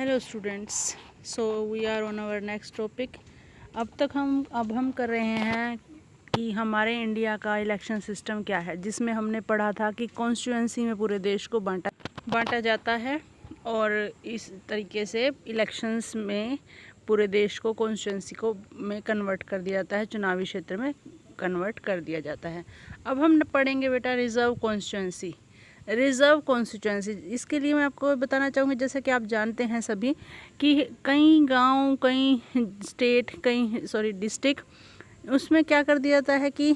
Hello students, so we are on our next topic. अब हम कर रहे हैं कि हमारे इंडिया का इलेक्शन सिस्टम क्या है, जिसमें हमने पढ़ा था कि कॉन्स्टिट्यूएंसी में पूरे देश को बांटा जाता है और इस तरीके से इलेक्शंस में पूरे देश को कॉन्स्टिट्यूएंसी को में कन्वर्ट कर दिया जाता है, चुनावी क्षेत्र में कन्वर्ट कर दिया जाता है। अब हम पढ़ेंगे बेटा रिजर्व कॉन्स्टिट्यूएंसी। इसके लिए मैं आपको बताना चाहूँगी, जैसा कि आप जानते हैं सभी कि कई गांव, कई स्टेट, कई डिस्ट्रिक्ट, उसमें क्या कर दिया जाता है कि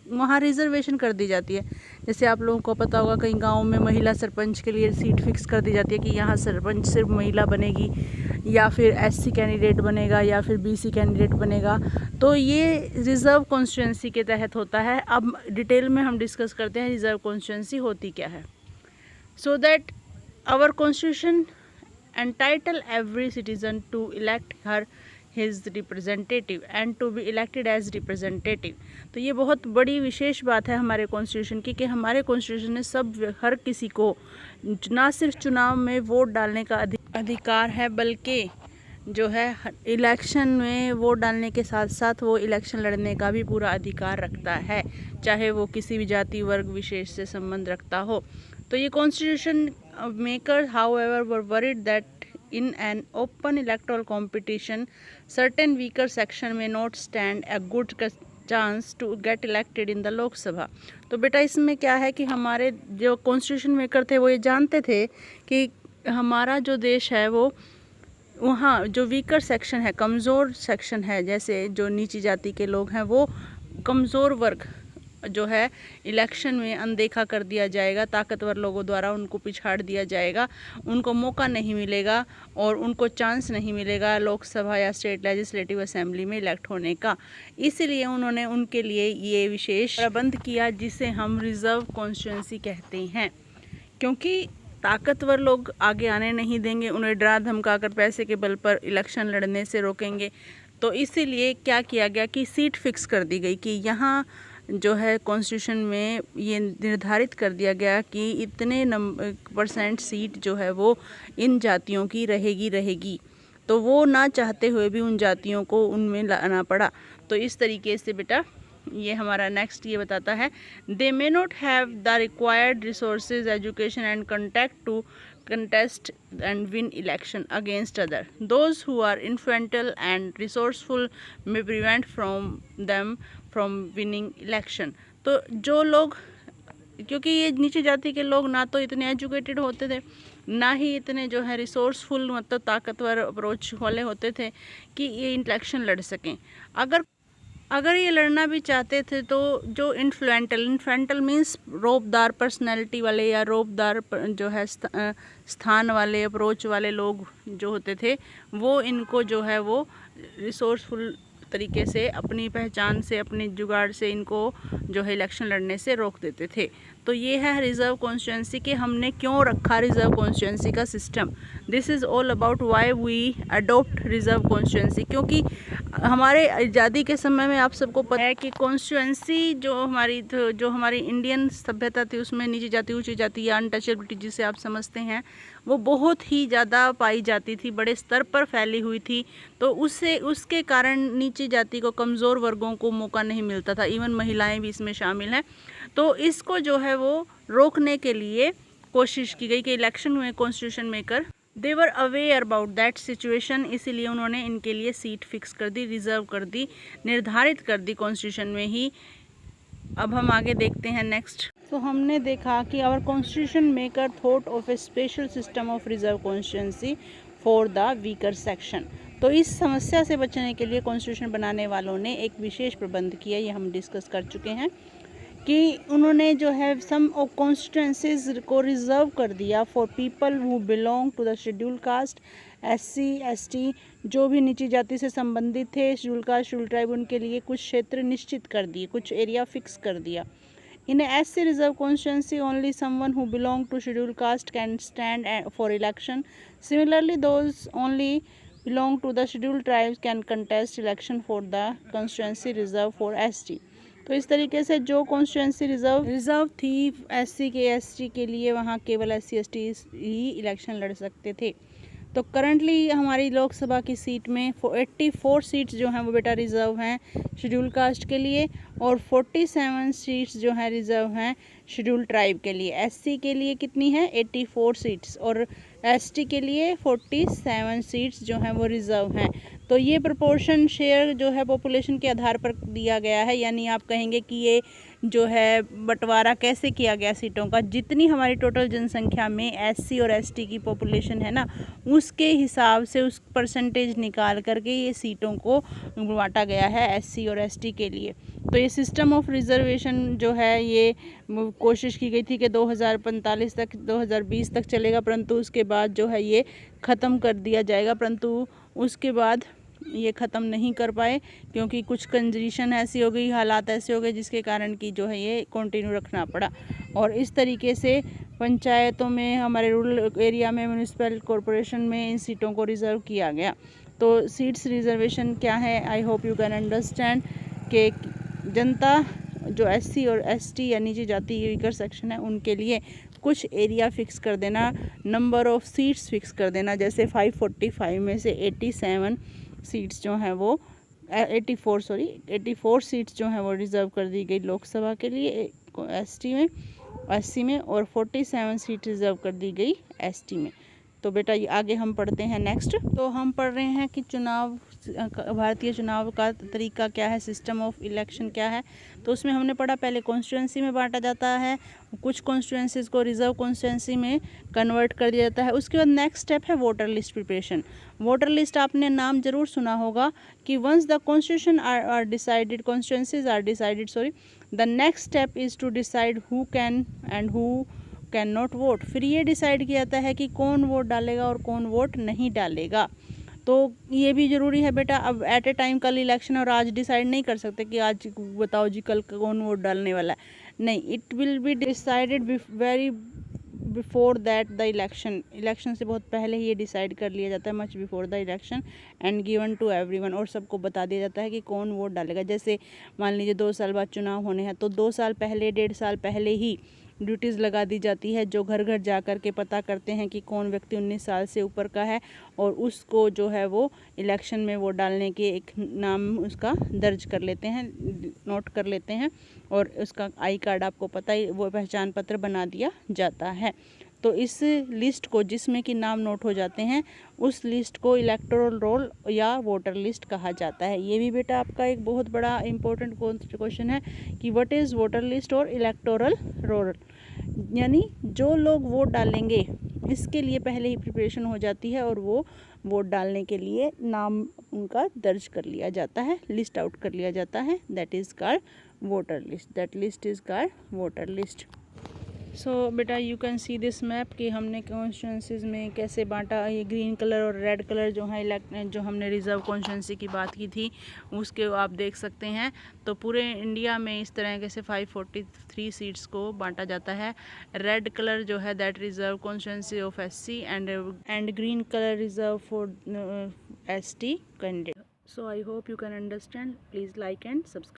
वहाँ रिजर्वेशन कर दी जाती है। जैसे आप लोगों को पता होगा, कई गाँव में महिला सरपंच के लिए सीट फिक्स कर दी जाती है कि यहाँ सरपंच सिर्फ महिला बनेगी, या फिर एससी कैंडिडेट बनेगा, या फिर बीसी कैंडिडेट बनेगा। तो ये रिज़र्व कॉन्स्टिट्यूएंसी के तहत होता है। अब डिटेल में हम डिस्कस करते हैं रिज़र्व कॉन्स्टिट्यूएंसी होती क्या है। So that our constitution entitle every citizen to elect his representative and to be elected as representative. तो ये बहुत बड़ी विशेष बात है हमारे कॉन्स्टिट्यूशन की कि हमारे कॉन्स्टिट्यूशन ने हर किसी को ना सिर्फ चुनाव में वोट डालने का अधिकार है, बल्कि जो है इलेक्शन में वोट डालने के साथ साथ वो इलेक्शन लड़ने का भी पूरा अधिकार रखता है, चाहे वो किसी भी जाति वर्ग विशेष से संबंध रखता हो। तो ये constitution maker however were worried that in an open electoral competition certain weaker section may not stand a good chance to get elected in the Lok Sabha। तो बेटा इसमें क्या है कि हमारे जो कॉन्स्टिट्यूशन मेकर थे वो ये जानते थे कि हमारा जो देश है वो वहाँ जो वीकर सेक्शन है, कमज़ोर सेक्शन है, जैसे जो नीची जाति के लोग हैं, वो कमज़ोर वर्ग जो है इलेक्शन में अनदेखा कर दिया जाएगा, ताकतवर लोगों द्वारा उनको पिछाड़ दिया जाएगा, उनको मौका नहीं मिलेगा और उनको चांस नहीं मिलेगा लोकसभा या स्टेट लेजिस्लेटिव असेंबली में इलेक्ट होने का। इसलिए उन्होंने उनके लिए ये विशेष प्रबंध किया, जिसे हम रिज़र्व कॉन्स्टिट्यूएंसी कहते हैं। क्योंकि ताकतवर लोग आगे आने नहीं देंगे, उन्हें डरा धमका कर पैसे के बल पर इलेक्शन लड़ने से रोकेंगे। तो इसीलिए क्या किया गया कि सीट फिक्स कर दी गई कि यहाँ जो है कॉन्स्टिट्यूशन में ये निर्धारित कर दिया गया कि इतने % सीट जो है वो इन जातियों की रहेगी। तो वो ना चाहते हुए भी उन जातियों को उनमें लाना पड़ा। तो इस तरीके से बेटा ये हमारा नेक्स्ट ये बताता है, they may not have the required resources, education and contact to contest and win election against other. Those who are influential and resourceful may prevent them from winning election। तो जो लोग, क्योंकि ये नीची जाति के लोग ना तो इतने एजुकेटेड होते थे, ना ही इतने जो है रिसोर्सफुल, मतलब ताकतवर अप्रोच वाले होते थे कि ये इलेक्शन लड़ सकें। अगर ये लड़ना भी चाहते थे तो जो इन्फ्लुएंटल मीन्स रोबदार पर्सनैलिटी वाले या रोबदार जो है स्थान वाले, अप्रोच वाले लोग जो होते थे, वो इनको जो है वो रिसोर्सफुल तरीके से अपनी पहचान से, अपनी जुगाड़ से इनको जो है इलेक्शन लड़ने से रोक देते थे। तो ये है रिज़र्व कॉन्स्टिट्यूएंसी के हमने क्यों रखा रिज़र्व कॉन्स्टिट्यूएंसी का system. This is all about why we adopt reserve constituency. क्योंकि हमारे आज़ादी के समय में आप सबको पता है कि कॉन्स्टिट्यूएंसी जो हमारी इंडियन सभ्यता थी, उसमें नीची जाति, ऊंची जाति या अनटचेबिलिटी जिसे आप समझते हैं, वो बहुत ही ज़्यादा पाई जाती थी, बड़े स्तर पर फैली हुई थी। तो उसके कारण नीची जाति को, कमज़ोर वर्गों को मौका नहीं मिलता था, इवन महिलाएं भी इसमें शामिल हैं। तो इसको जो है वो रोकने के लिए कोशिश की गई कि इलेक्शन में constitution maker they were aware about that situation. इसीलिए उन्होंने इनके लिए सीट फिक्स कर दी, रिजर्व कर दी, निर्धारित कर दी कॉन्स्टिट्यूशन में ही। अब हम आगे देखते हैं नेक्स्ट। तो हमने देखा कि our constitution maker thought of a special system of reserve constituency for the weaker section. तो इस समस्या से बचने के लिए कॉन्स्टिट्यूशन बनाने वालों ने एक विशेष प्रबंध किया, ये हम डिस्कस कर चुके हैं कि उन्होंने जो है सम ऑफ कॉन्स्टिट्यूएंसीज को रिजर्व कर दिया for people who belong to the schedule caste, SC ST, जो भी नीची जाति से संबंधित थे, शेड्यूल कास्ट, शेड्यूल ट्राइब, उनके लिए कुछ क्षेत्र निश्चित कर दिए, कुछ एरिया फिक्स कर दिया। In SC reserve constituency only someone who belong to schedule caste can stand for election. Similarly those only belong to the scheduled tribes can contest election for the constituency reserved for ST। तो इस तरीके से जो constituency reserve थी SC के ST के लिए, वहाँ केवल SC ST ही इलेक्शन लड़ सकते थे। तो करंटली हमारी लोकसभा की सीट में 84 सीट्स जो हैं वो बेटा रिज़र्व हैं शेड्यूल कास्ट के लिए, और 47 सीट्स जो हैं रिज़र्व हैं शेड्यूल ट्राइब के लिए। एससी के लिए कितनी है 84 सीट्स, और एसटी के लिए 47 सीट्स जो हैं वो रिज़र्व हैं। तो ये प्रोपोर्शन शेयर जो है पॉपुलेशन के आधार पर दिया गया है, यानी आप कहेंगे कि ये जो है बंटवारा कैसे किया गया सीटों का, जितनी हमारी टोटल जनसंख्या में एससी और एसटी की पॉपुलेशन है ना, उसके हिसाब से उस परसेंटेज निकाल करके ये सीटों को बांटा गया है एससी और एसटी के लिए। तो ये सिस्टम ऑफ रिजर्वेशन जो है ये कोशिश की गई थी कि 2045 तक 2020 तक चलेगा, परंतु उसके बाद जो है ये ख़त्म कर दिया जाएगा, परंतु उसके बाद ये ख़त्म नहीं कर पाए क्योंकि कुछ कंडीशन ऐसी हो गई, हालात ऐसे हो गए जिसके कारण कि जो है ये कंटिन्यू रखना पड़ा। और इस तरीके से पंचायतों में, हमारे रूरल एरिया में, म्यूनिसिपल कॉरपोरेशन में इन सीटों को रिज़र्व किया गया। तो सीट्स रिजर्वेशन क्या है, I hope you can understand कि जनता जो एससी और एसटी या नीचे जाति वीकर सेक्शन है उनके लिए कुछ एरिया फिक्स कर देना, नंबर ऑफ़ सीट्स फिक्स कर देना। जैसे 545 में से 87 सीट्स जो हैं वो 84 सीट्स जो हैं वो रिज़र्व कर दी गई लोकसभा के लिए एससी में, और 47 सीट रिज़र्व कर दी गई एसटी में। तो बेटा ये आगे हम पढ़ते हैं नेक्स्ट। तो हम पढ़ रहे हैं कि चुनाव, भारतीय चुनाव का तरीका क्या है, सिस्टम ऑफ इलेक्शन क्या है। तो उसमें हमने पढ़ा पहले कॉन्स्टिट्यूंसी में बांटा जाता है, कुछ कॉन्स्टिट्यूंसीज़ को रिजर्व कॉन्स्टिट्यूंसी में कन्वर्ट कर दिया जाता है। उसके बाद नेक्स्ट स्टेप है voter list preparation. Voter list आपने नाम जरूर सुना होगा कि once the constitution are decided, constituencies are decided the next step is to decide who can and who can not vote. फिर ये डिसाइड किया जाता है कि कौन वोट डालेगा और कौन वोट नहीं डालेगा। तो ये भी ज़रूरी है बेटा, अब एट ए टाइम कल इलेक्शन और आज डिसाइड नहीं कर सकते कि आज बताओ जी कल कौन वोट डालने वाला है, नहीं, it will be decided very before that the election से बहुत पहले ही ये डिसाइड कर लिया जाता है, much before the election, and given to everyone, और सबको बता दिया जाता है कि कौन वोट डालेगा। जैसे मान लीजिए 2 साल बाद चुनाव होने हैं तो 2 साल पहले, 1.5 साल पहले ही ड्यूटीज़ लगा दी जाती है, जो घर घर जा कर के पता करते हैं कि कौन व्यक्ति 19 साल से ऊपर का है, और उसको जो है वो इलेक्शन में वोट डालने के एक नाम उसका दर्ज कर लेते हैं, नोट कर लेते हैं, और उसका आई कार्ड आपको पता ही, वो पहचान पत्र बना दिया जाता है। तो इस लिस्ट को, जिसमें कि नाम नोट हो जाते हैं, उस लिस्ट को इलेक्टोरल रोल या वोटर लिस्ट कहा जाता है। ये भी बेटा आपका एक बहुत बड़ा इंपॉर्टेंट क्वेश्चन है कि व्हाट इज़ वोटर लिस्ट और इलेक्टोरल रोल, यानी जो लोग वोट डालेंगे इसके लिए पहले ही प्रिपरेशन हो जाती है, और वो वोट डालने के लिए नाम उनका दर्ज कर लिया जाता है, लिस्ट आउट कर लिया जाता है, that is called voter list, that list is called voter list. So बेटा you can see this map कि हमने कॉन्स्टिट्यूंसीज़ में कैसे बांटा। ये ग्रीन कलर और रेड कलर जो है जो हमने रिज़र्व कॉन्स्टिट्यूंसी की बात की थी उसके आप देख सकते हैं। तो पूरे इंडिया में इस तरह से 543 सीट्स को बांटा जाता है। रेड कलर जो है that reserve constituency of SC, and green colour reserve for ST candidate. So I hope you can understand. Please like and subscribe.